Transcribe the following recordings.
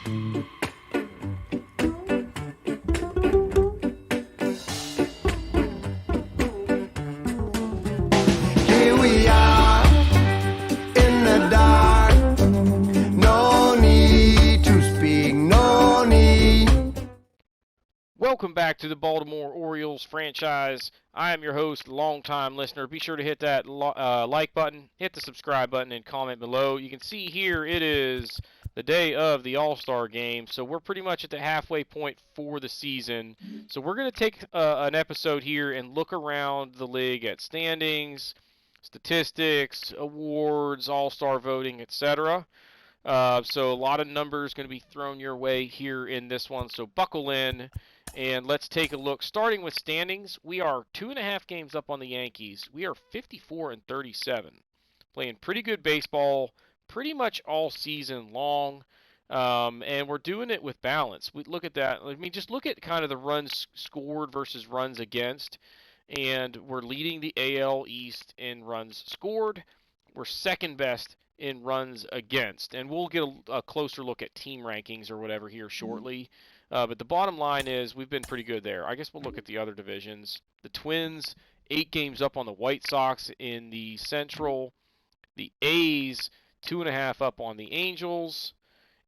Here we are in the dark. No need to speak, no need. Welcome back to the Baltimore Orioles franchise. I am your host, longtime listener. Be sure to hit that like button, hit the subscribe button, and comment below. You can see here it is the day of the All-Star game, so we're pretty much at the halfway point for the season. So we're going to take an episode here and look around the league at standings, statistics, awards, All-Star voting, etc. So a lot of numbers going to be thrown your way here in this one, so buckle in. And let's take a look. Starting with standings, we are 2.5 games up on the Yankees. We are 54-37, playing pretty good baseball pretty much all season long, and we're doing it with balance. We look at that. I mean, just look at kind of the runs scored versus runs against, and we're leading the AL East in runs scored. We're second best in runs against, and we'll get a closer look at team rankings or whatever here shortly. But the bottom line is we've been pretty good there. I guess we'll look at the other divisions. The Twins, 8 games up on the White Sox in the Central. The A's, 2.5 up on the Angels.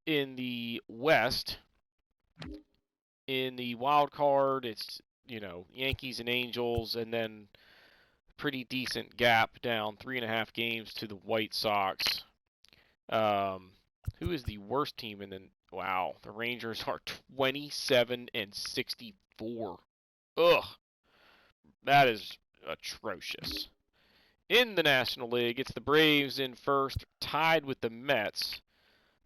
In the West, in the wild card, it's, Yankees and Angels, and then pretty decent gap down 3.5 games to the White Sox. Who is the worst team in the... Wow, the Rangers are 27-64. Ugh, that is atrocious. In the National League, it's the Braves in first, tied with the Mets,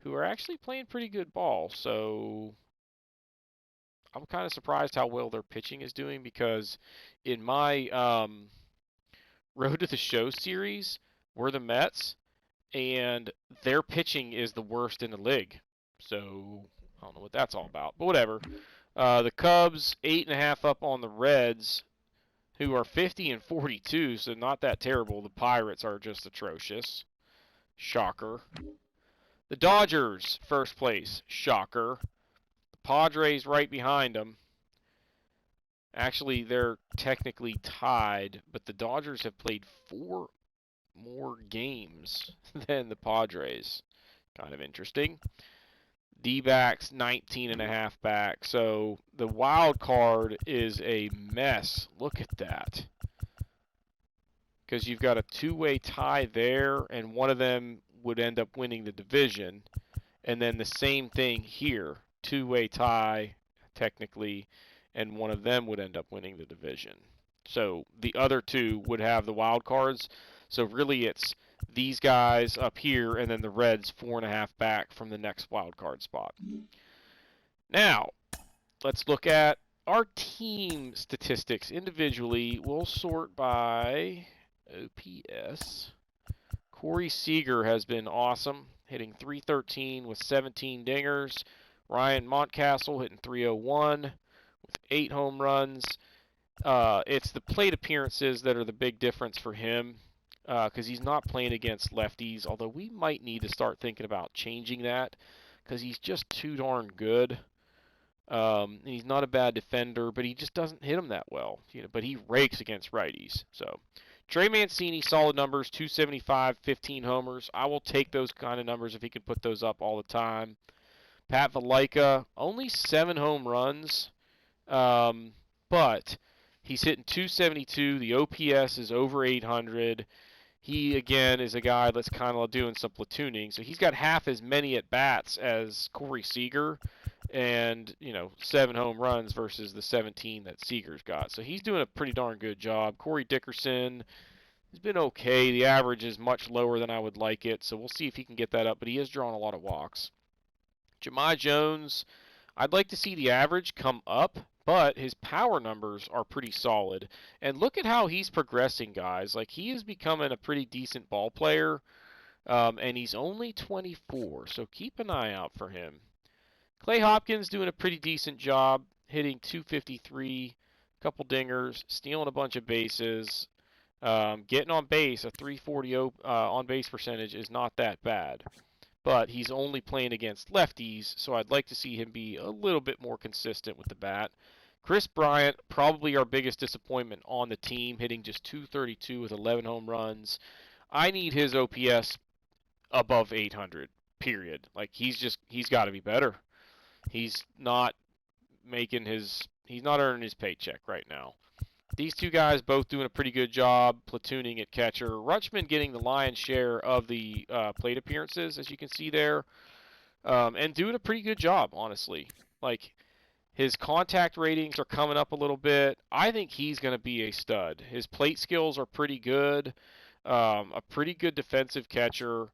who are actually playing pretty good ball. So I'm kind of surprised how well their pitching is doing, because in my Road to the Show series, we're the Mets, and their pitching is the worst in the league. So, I don't know what that's all about, but whatever. The Cubs, 8.5 up on the Reds, who are 50-42, so not that terrible. The Pirates are just atrocious. Shocker. The Dodgers, first place. Shocker. The Padres right behind them. Actually, they're technically tied, but the Dodgers have played 4 more games than the Padres. Kind of interesting. D-backs 19.5 back. So the wild card is a mess. Look at that. Because you've got a 2-way tie there, and one of them would end up winning the division. And then the same thing here. 2-way tie, technically, and one of them would end up winning the division. So the other two would have the wild cards. So really it's these guys up here, and then the Reds 4.5 back from the next wild card spot. Now, let's look at our team statistics individually. We'll sort by OPS. Corey Seager has been awesome, hitting .313 with 17 dingers. Ryan Mountcastle hitting .301 with 8 home runs. It's the plate appearances that are the big difference for him, because he's not playing against lefties, although we might need to start thinking about changing that, because he's just too darn good. He's not a bad defender, but he just doesn't hit them that well. But he rakes against righties. So Trey Mancini, solid numbers, 275, 15 homers. I will take those kind of numbers if he can put those up all the time. Pat Valaika, only 7 home runs, but he's hitting .272. The OPS is over 800. He, again, is a guy that's kind of doing some platooning. So he's got half as many at-bats as Corey Seager, and, 7 home runs versus the 17 that Seager's got. So he's doing a pretty darn good job. Corey Dickerson has been okay. The average is much lower than I would like it, so we'll see if he can get that up. But he is drawing a lot of walks. Jahmai Jones, I'd like to see the average come up, but his power numbers are pretty solid. And look at how he's progressing, guys. Like, he is becoming a pretty decent ball player, and he's only 24, so keep an eye out for him. Clay Hopkins doing a pretty decent job, hitting .253, couple dingers, stealing a bunch of bases, getting on base. A .340 on-base percentage is not that bad. but he's only playing against lefties, so I'd like to see him be a little bit more consistent with the bat. Chris Bryant, probably our biggest disappointment on the team, hitting just 232 with 11 home runs. I need his OPS above 800, period. Like, he's got to be better. He's not he's not earning his paycheck right now. These two guys both doing a pretty good job platooning at catcher. Rutschman getting the lion's share of the plate appearances, as you can see there, and doing a pretty good job, honestly. Like, his contact ratings are coming up a little bit. I think he's going to be a stud. His plate skills are pretty good, a pretty good defensive catcher,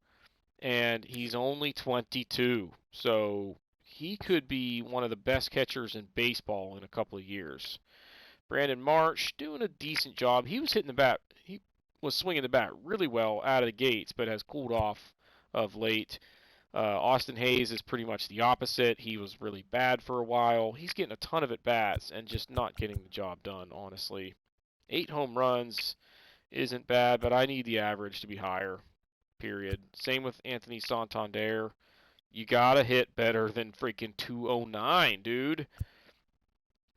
and he's only 22. So he could be one of the best catchers in baseball in a couple of years. Brandon Marsh doing a decent job. He was hitting the bat. He was swinging the bat really well out of the gates, but has cooled off of late. Austin Hayes is pretty much the opposite. He was really bad for a while. He's getting a ton of at-bats and just not getting the job done, honestly. 8 home runs isn't bad, but I need the average to be higher, period. Same with Anthony Santander. You got to hit better than freaking 209, dude.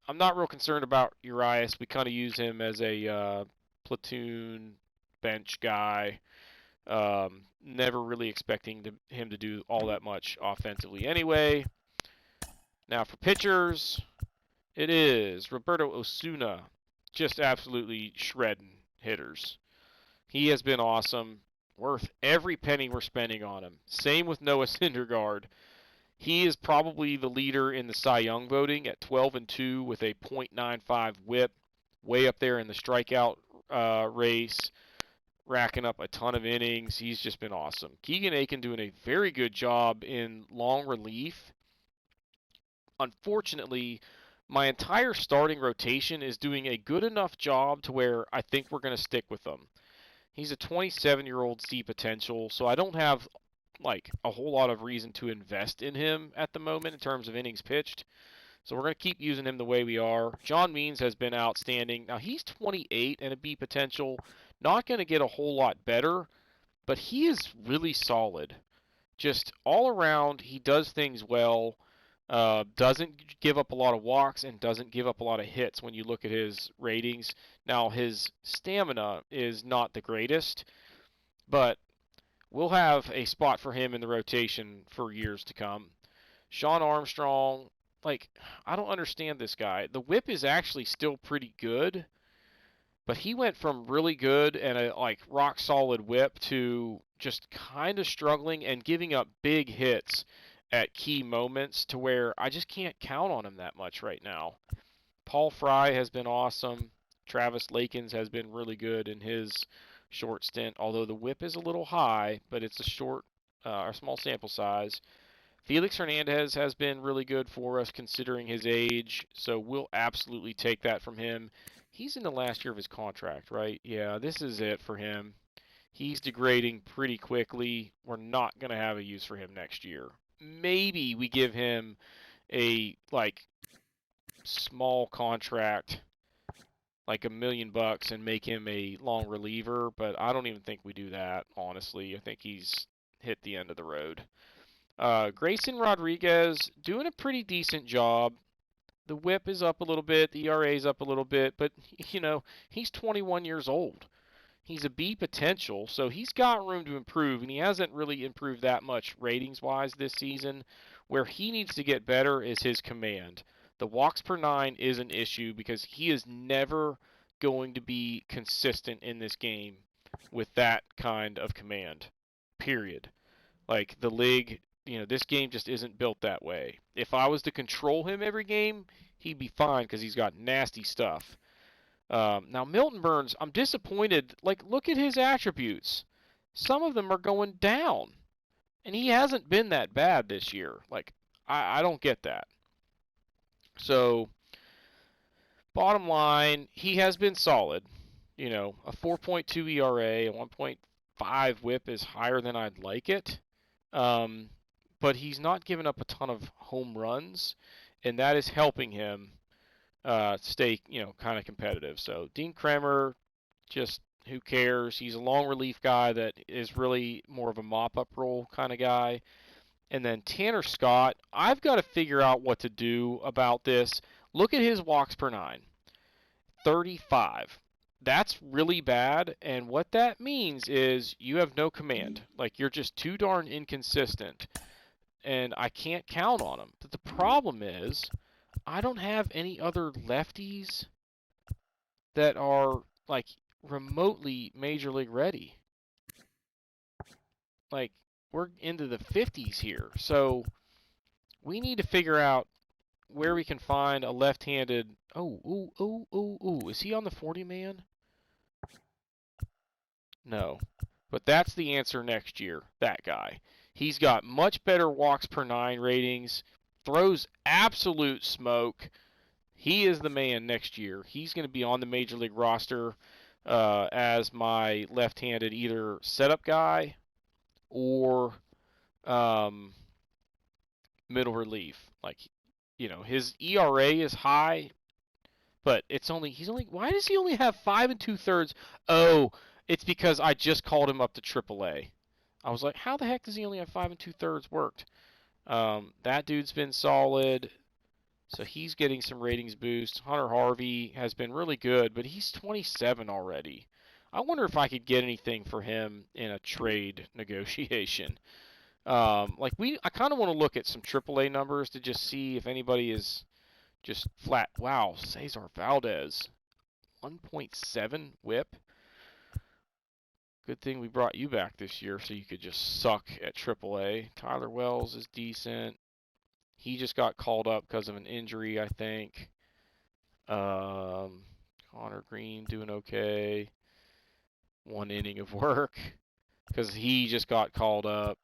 I'm not real concerned about Urias. We kind of use him as a platoon bench guy. Never really expecting him to do all that much offensively anyway. Now for pitchers, it is Roberto Osuna, just absolutely shredding hitters. He has been awesome, worth every penny we're spending on him. Same with Noah Syndergaard. He is probably the leader in the Cy Young voting at 12-2 with a .95 WHIP, way up there in the strikeout race, racking up a ton of innings. He's just been awesome. Keegan Aiken doing a very good job in long relief. Unfortunately, my entire starting rotation is doing a good enough job to where I think we're going to stick with them. He's a 27-year-old C potential, so I don't have like a whole lot of reason to invest in him at the moment in terms of innings pitched. So we're going to keep using him the way we are. John Means has been outstanding. Now he's 28 and a B potential. Not going to get a whole lot better, but he is really solid. Just all around, he does things well. Doesn't give up a lot of walks and doesn't give up a lot of hits when you look at his ratings. Now his stamina is not the greatest, but we'll have a spot for him in the rotation for years to come. Sean Armstrong, like, I don't understand this guy. The whip is actually still pretty good, but he went from really good and a like rock solid whip to just kind of struggling and giving up big hits at key moments to where I just can't count on him that much right now. Paul Fry has been awesome. Travis Lakins has been really good in his short stint, although the whip is a little high, but it's a small sample size. Felix Hernandez has been really good for us considering his age, so we'll absolutely take that from him. He's in the last year of his contract, right? Yeah, this is it for him. He's degrading pretty quickly. We're not going to have a use for him next year. Maybe we give him a small contract, like $1 million, and make him a long reliever, but I don't even think we do that, honestly. I think he's hit the end of the road. Grayson Rodriguez doing a pretty decent job. The whip is up a little bit, the ERA is up a little bit, but he's 21 years old. He's a B potential, so he's got room to improve, and he hasn't really improved that much ratings-wise this season. Where he needs to get better is his command. The walks per 9 is an issue because he is never going to be consistent in this game with that kind of command, period. Like, the league, this game just isn't built that way. If I was to control him every game, he'd be fine because he's got nasty stuff. Now, Milton Burns, I'm disappointed. Like, look at his attributes. Some of them are going down. And he hasn't been that bad this year. Like, I don't get that. So, bottom line, he has been solid. A 4.2 ERA, a 1.5 whip is higher than I'd like it. But he's not given up a ton of home runs, and that is helping him stay, kind of competitive. So Dean Kremer, just who cares? He's a long relief guy that is really more of a mop-up role kind of guy. And then Tanner Scott, I've got to figure out what to do about this. Look at his walks per 9. 35. That's really bad, and what that means is you have no command. Like, you're just too darn inconsistent, and I can't count on him. But the problem is, I don't have any other lefties that are, like, remotely Major League ready. Like, we're into the 50s here, so we need to figure out where we can find a left-handed. Is he on the 40-man? No. But that's the answer next year, that guy. He's got much better walks per 9 ratings, throws absolute smoke. He is the man next year. He's going to be on the Major League roster as my left-handed either setup guy or middle relief. Like, his ERA is high, but why does he only have 5 2/3? Oh, it's because I just called him up to AAA. I was like, how the heck does he only have 5 2/3 worked? That dude's been solid, so he's getting some ratings boost. Hunter Harvey has been really good, but he's 27 already. I wonder if I could get anything for him in a trade negotiation. I kind of want to look at some AAA numbers to just see if anybody is just flat. Wow, Cesar Valdez, 1.7 whip. Good thing we brought you back this year so you could just suck at AAA. Tyler Wells is decent. He just got called up because of an injury, I think. Connor Green doing okay. 1 inning of work because he just got called up.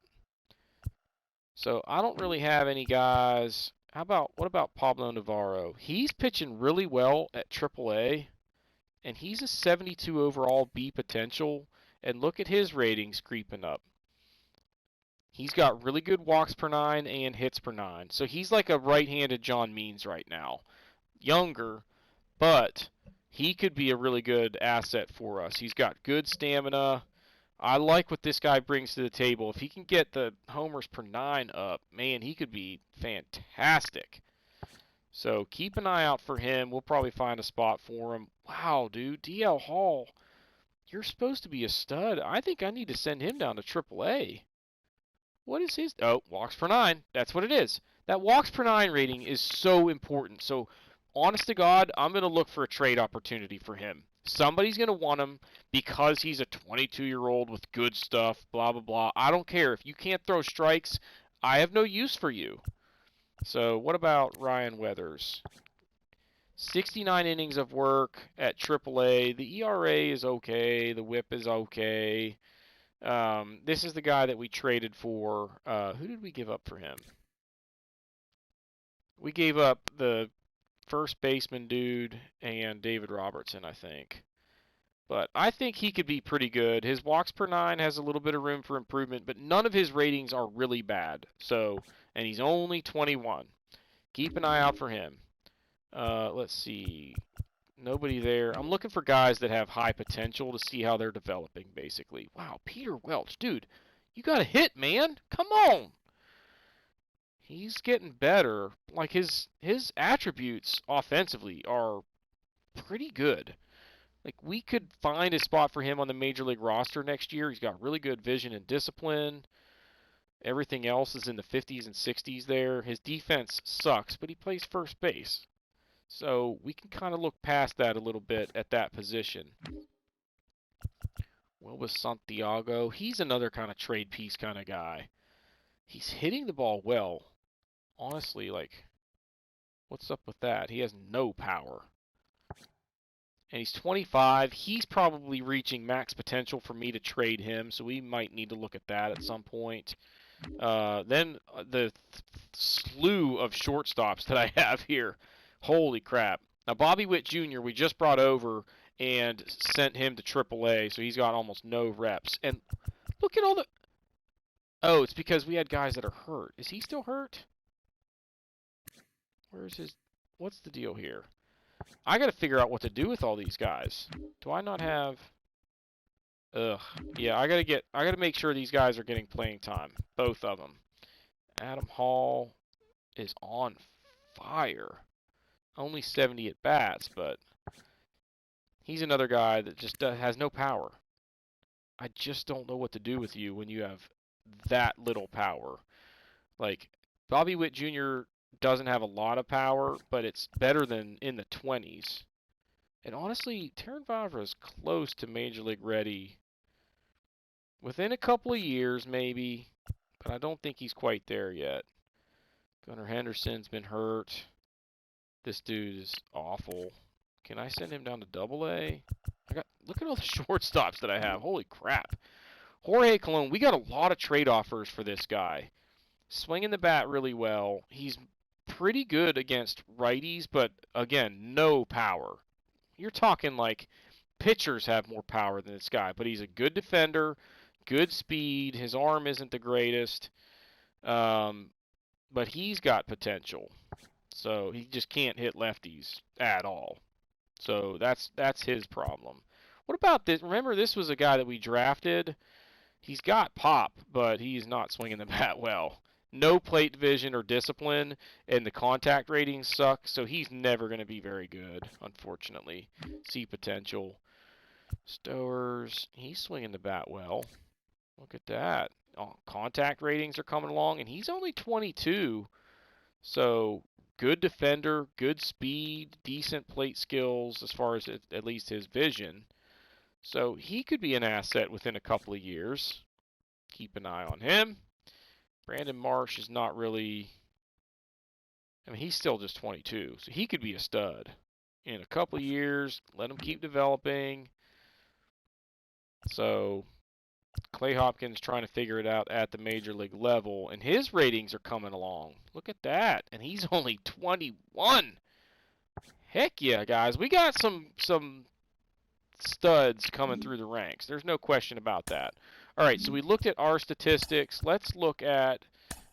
So I don't really have any guys. What about Pablo Navarro? He's pitching really well at AAA, and he's a 72 overall B potential. And look at his ratings creeping up. He's got really good walks per 9 and hits per 9. So he's like a right-handed John Means right now. Younger, but he could be a really good asset for us. He's got good stamina. I like what this guy brings to the table. If he can get the homers per 9 up, man, he could be fantastic. So keep an eye out for him. We'll probably find a spot for him. Wow, dude, DL Hall, you're supposed to be a stud. I think I need to send him down to AAA. What is his? Oh, walks per 9. That's what it is. That walks per 9 rating is so important. So, honest to God, I'm going to look for a trade opportunity for him. Somebody's going to want him because he's a 22-year-old with good stuff, blah, blah, blah. I don't care. If you can't throw strikes, I have no use for you. So, what about Ryan Weathers? 69 innings of work at AAA. The ERA is okay. The whip is okay. This is the guy that we traded for. Who did we give up for him? We gave up the first baseman dude and David Robertson, I think. But I think he could be pretty good. His walks per 9 has a little bit of room for improvement, but none of his ratings are really bad. And he's only 21. Keep an eye out for him. Let's see. Nobody there. I'm looking for guys that have high potential to see how they're developing, basically. Wow, Peter Welch. Dude, you got a hit, man. Come on. He's getting better. Like, his attributes offensively are pretty good. Like, we could find a spot for him on the Major League roster next year. He's got really good vision and discipline. Everything else is in the 50s and 60s there. His defense sucks, but he plays first base. So we can kind of look past that a little bit at that position. Wilbus Santiago, he's another kind of trade piece kind of guy. He's hitting the ball well. Honestly, like, what's up with that? He has no power. And he's 25. He's probably reaching max potential for me to trade him, so we might need to look at that at some point. Then the slew of shortstops that I have here. Holy crap. Now, Bobby Witt Jr., we just brought over and sent him to AAA, so he's got almost no reps. And look at all the... Oh, it's because we had guys that are hurt. Is he still hurt? Where's his... What's the deal here? I got to figure out what to do with all these guys. Do I not have... Ugh. Yeah, I got to make sure these guys are getting playing time. Both of them. Adam Hall is on fire. Only 70 at bats, but he's another guy that just has no power. I just don't know what to do with you when you have that little power. Like, Bobby Witt Jr. doesn't have a lot of power, but it's better than in the 20s. And honestly, Terrin Vavra is close to Major League ready. Within a couple of years, maybe, but I don't think he's quite there yet. Gunnar Henderson's been hurt. This dude is awful. Can I send him down to Double-A? Look at all the shortstops that I have. Holy crap. Jorge Colon, we got a lot of trade offers for this guy. Swinging the bat really well. He's pretty good against righties, but again, no power. You're talking like pitchers have more power than this guy, but he's a good defender, good speed. His arm isn't the greatest, but he's got potential. So he just can't hit lefties at all. So that's his problem. What about this? Remember, this was a guy that we drafted. He's got pop, but he's not swinging the bat well. No plate vision or discipline, and the contact ratings suck, so he's never going to be very good, unfortunately. See potential. Stowers, he's swinging the bat well. Look at that. Oh, contact ratings are coming along, and he's only 22. So, good defender, good speed, decent plate skills as far as at least his vision. So, he could be an asset within a couple of years. Keep an eye on him. Brandon Marsh is not really... I mean, he's still just 22, so he could be a stud. In a couple of years, let him keep developing. So, Clay Hopkins trying to figure it out at the major league level, and his ratings are coming along. Look at that, and he's only 21. Heck yeah, guys. We got some studs coming through the ranks. There's no question about that. All right, so we looked at our statistics. Let's look at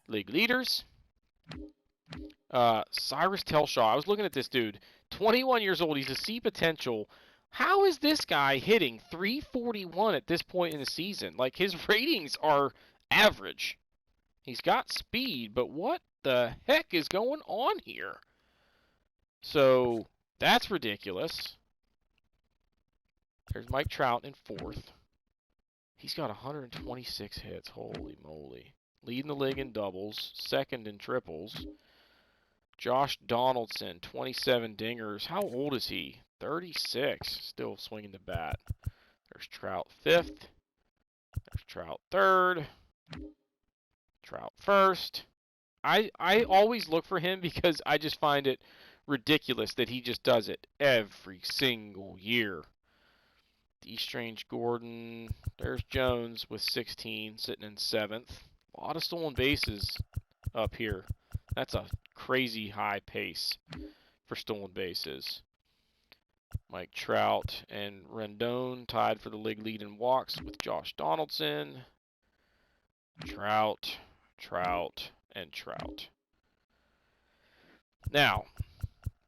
league leaders. Cyrus Telshaw. I was looking at this dude. 21 years old. He's a C potential. How is this guy hitting 341 at this point in the season? Like, his ratings are average. He's got speed, but what the heck is going on here? So, that's ridiculous. There's Mike Trout in fourth. He's got 126 hits. Holy moly. Leading the league in doubles. Second in triples. Josh Donaldson, 27 dingers. How old is he? 36. Still swinging the bat. There's Trout fifth. There's Trout third. Trout first. I always look for him because I just find it ridiculous that he just does it every single year. D. Strange Gordon. There's Jones with 16, sitting in seventh. A lot of stolen bases up here. That's a crazy high pace for stolen bases. Mike Trout and Rendon tied for the league lead in walks with Josh Donaldson. Trout, and Trout. Now,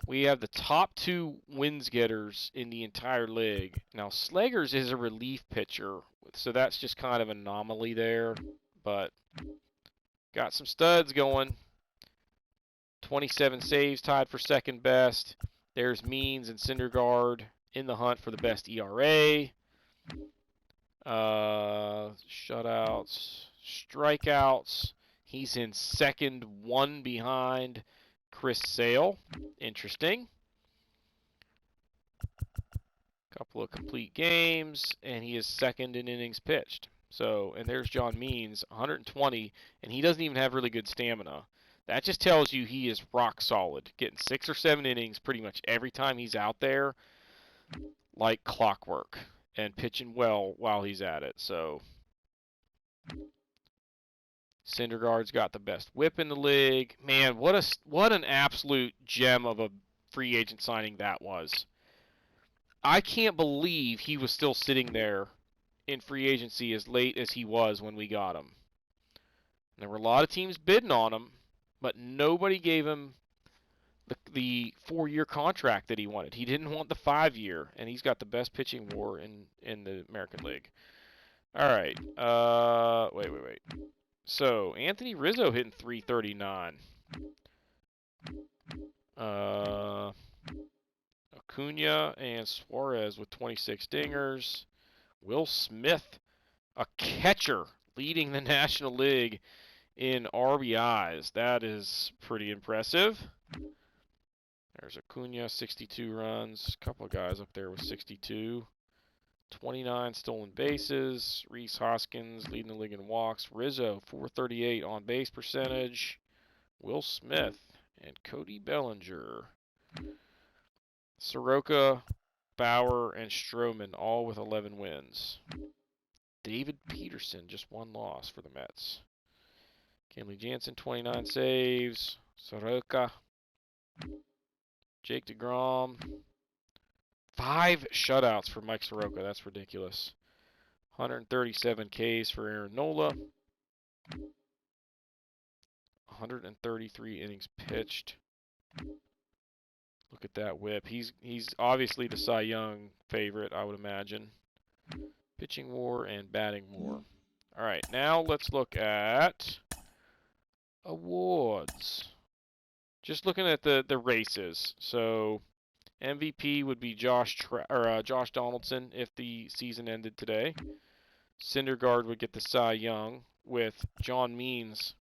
we have the top two wins getters in the entire league. Now, Slegers is a relief pitcher, so that's just kind of an anomaly there. But got some studs going. 27 saves, tied for second best. There's Means and Syndergaard in the hunt for the best ERA. Shutouts, strikeouts. He's in second, one behind Chris Sale. Interesting. Couple of complete games, and he is second in innings pitched. So, and there's John Means, 120, and he doesn't even have really good stamina. That just tells you he is rock solid, getting 6 or 7 innings pretty much every time he's out there, like clockwork, and pitching well while he's at it. So, Syndergaard's got the best whip in the league. Man, what an absolute gem of a free agent signing that was. I can't believe he was still sitting there in free agency as late as he was when we got him. And there were a lot of teams bidding on him, but nobody gave him the 4-year contract that he wanted. He didn't want the 5-year, and he's got the best pitching WAR in the American League. All right. Wait. So, Anthony Rizzo hitting 339. Acuna and Suarez with 26 dingers. Will Smith, a catcher, leading the National League in RBIs. That is pretty impressive. There's Acuna, 62 runs. A couple of guys up there with 62. 29 stolen bases. Rhys Hoskins leading the league in walks. Rizzo, 438 on base percentage. Will Smith and Cody Bellinger. Soroka, Bauer, and Stroman all with 11 wins. David Peterson, just one loss for the Mets. Kenley Jansen, 29 saves. Soroka. Jake DeGrom. 5 shutouts for Mike Soroka. That's ridiculous. 137 Ks for Aaron Nola. 133 innings pitched. Look at that whip. He's obviously the Cy Young favorite, I would imagine. Pitching WAR and batting WAR. All right, now let's look at awards. Just looking at the races. So MVP would be Josh Donaldson if the season ended today. Syndergaard would get the Cy Young with John Means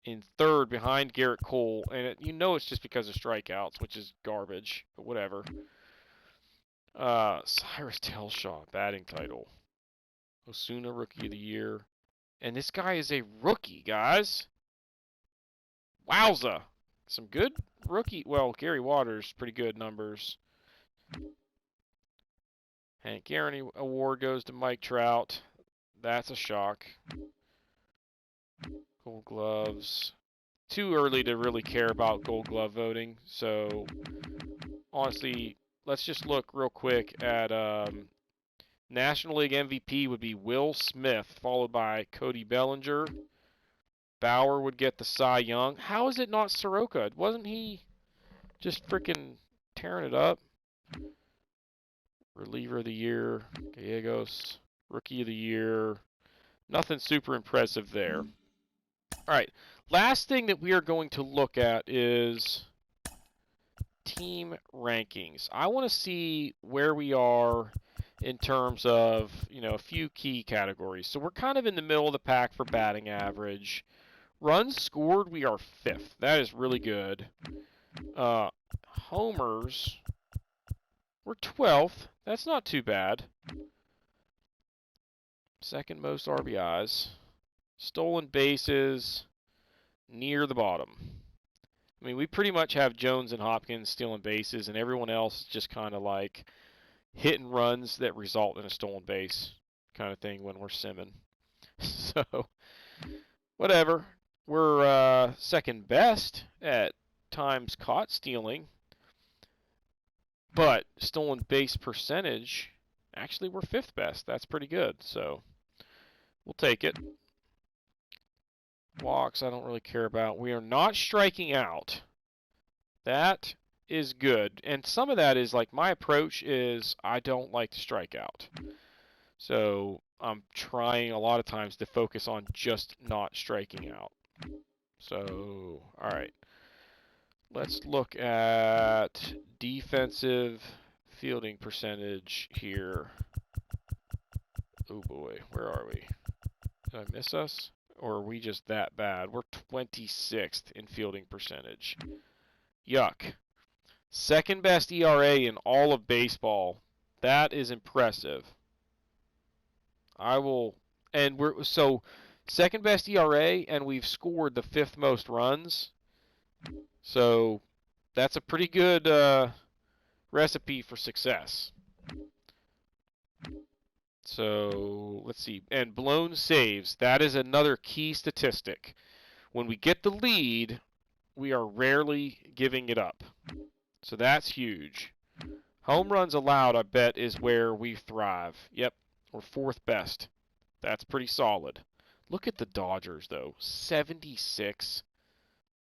in third behind Garrett Cole. And you know it's just because of strikeouts, which is garbage, but whatever. Cyrus Telshaw, batting title. Osuna, Rookie of the Year. And this guy is a rookie, guys. Wowza. Some good rookie. Well, Gary Waters, pretty good numbers. Hank Aaron Award goes to Mike Trout. That's a shock. Gold Gloves. Too early to really care about Gold Glove voting. So, honestly, let's just look real quick at National League MVP would be Will Smith, followed by Cody Bellinger. Bauer would get the Cy Young. How is it not Soroka? Wasn't he just freaking tearing it up? Reliever of the Year, Gallegos. Rookie of the Year. Nothing super impressive there. All right, last thing that we are going to look at is team rankings. I want to see where we are in terms of, a few key categories. So we're kind of in the middle of the pack for batting average. Runs scored, we are 5th. That is really good. Homers, we're 12th. That's not too bad. Second most RBIs. Stolen bases, near the bottom. I mean, we pretty much have Jones and Hopkins stealing bases, and everyone else is just kind of like hitting runs that result in a stolen base kind of thing when we're simming. So, whatever. We're second best at times caught stealing, but stolen base percentage, actually we're 5th best. That's pretty good, so we'll take it. Walks, I don't really care about. We are not striking out. That is good. And some of that is like my approach is I don't like to strike out. So I'm trying a lot of times to focus on just not striking out. So, all right. Let's look at defensive fielding percentage here. Oh boy, where are we? Did I miss us? Or are we just that bad? We're 26th in fielding percentage. Yuck. Second best ERA in all of baseball. That is impressive. So second best ERA, and we've scored the 5th most runs. So that's a pretty good recipe for success. So let's see. And blown saves, that is another key statistic. When we get the lead, we are rarely giving it up. So that's huge. Home runs allowed, I bet, is where we thrive. Yep, we're 4th best. That's pretty solid. Look at the Dodgers, though. 76.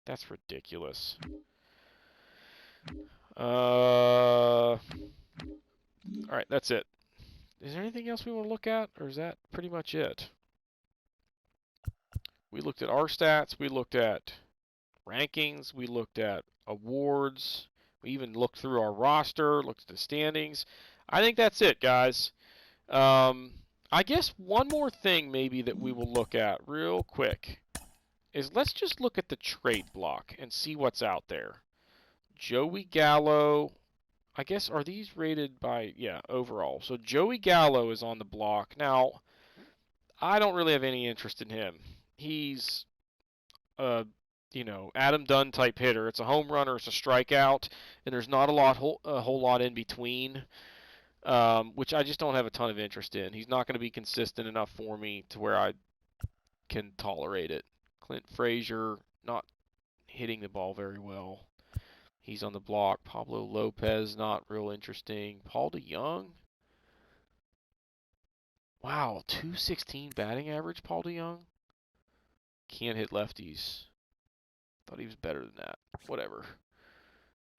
That's ridiculous. All right, that's it. Is there anything else we want to look at, or is that pretty much it? We looked at our stats. We looked at rankings. We looked at awards. We even looked through our roster, looked at the standings. I think that's it, guys. I guess one more thing maybe that we will look at real quick is let's just look at the trade block and see what's out there. Joey Gallo, I guess, are these rated by, yeah, overall. So Joey Gallo is on the block. Now, I don't really have any interest in him. He's a, Adam Dunn type hitter. It's a home run or it's a strikeout, and there's not a whole lot in between, which I just don't have a ton of interest in. He's not going to be consistent enough for me to where I can tolerate it. Clint Frazier, not hitting the ball very well. He's on the block. Pablo Lopez, not real interesting. Paul DeYoung. Wow, 216 batting average, Paul DeYoung. Can't hit lefties. Thought he was better than that. Whatever.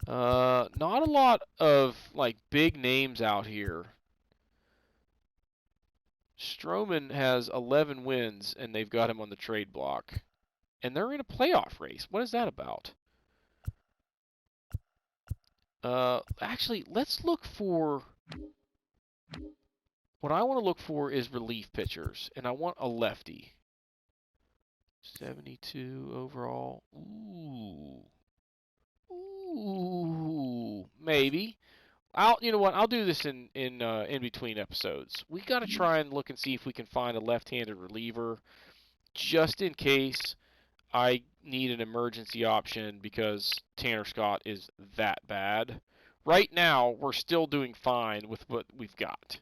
Not a lot of like big names out here. Stroman has 11 wins, and they've got him on the trade block. And they're in a playoff race. What is that about? Actually, let's look for... What I want to look for is relief pitchers, and I want a lefty. 72 overall. Ooh, maybe. You know what? I'll do this in between episodes. We got to try and look and see if we can find a left-handed reliever, just in case I need an emergency option because Tanner Scott is that bad. Right now, we're still doing fine with what we've got.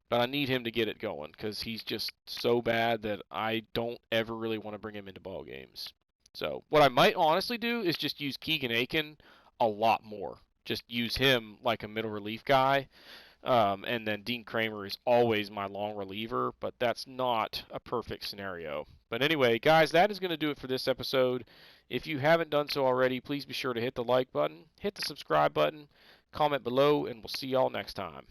But I need him to get it going because he's just so bad that I don't ever really want to bring him into ball games. So what I might honestly do is just use Keegan Aiken a lot more. Just use him like a middle relief guy. And then Dean Kramer is always my long reliever, but that's not a perfect scenario. But anyway, guys, that is going to do it for this episode. If you haven't done so already, please be sure to hit the like button, hit the subscribe button, comment below, and we'll see y'all next time.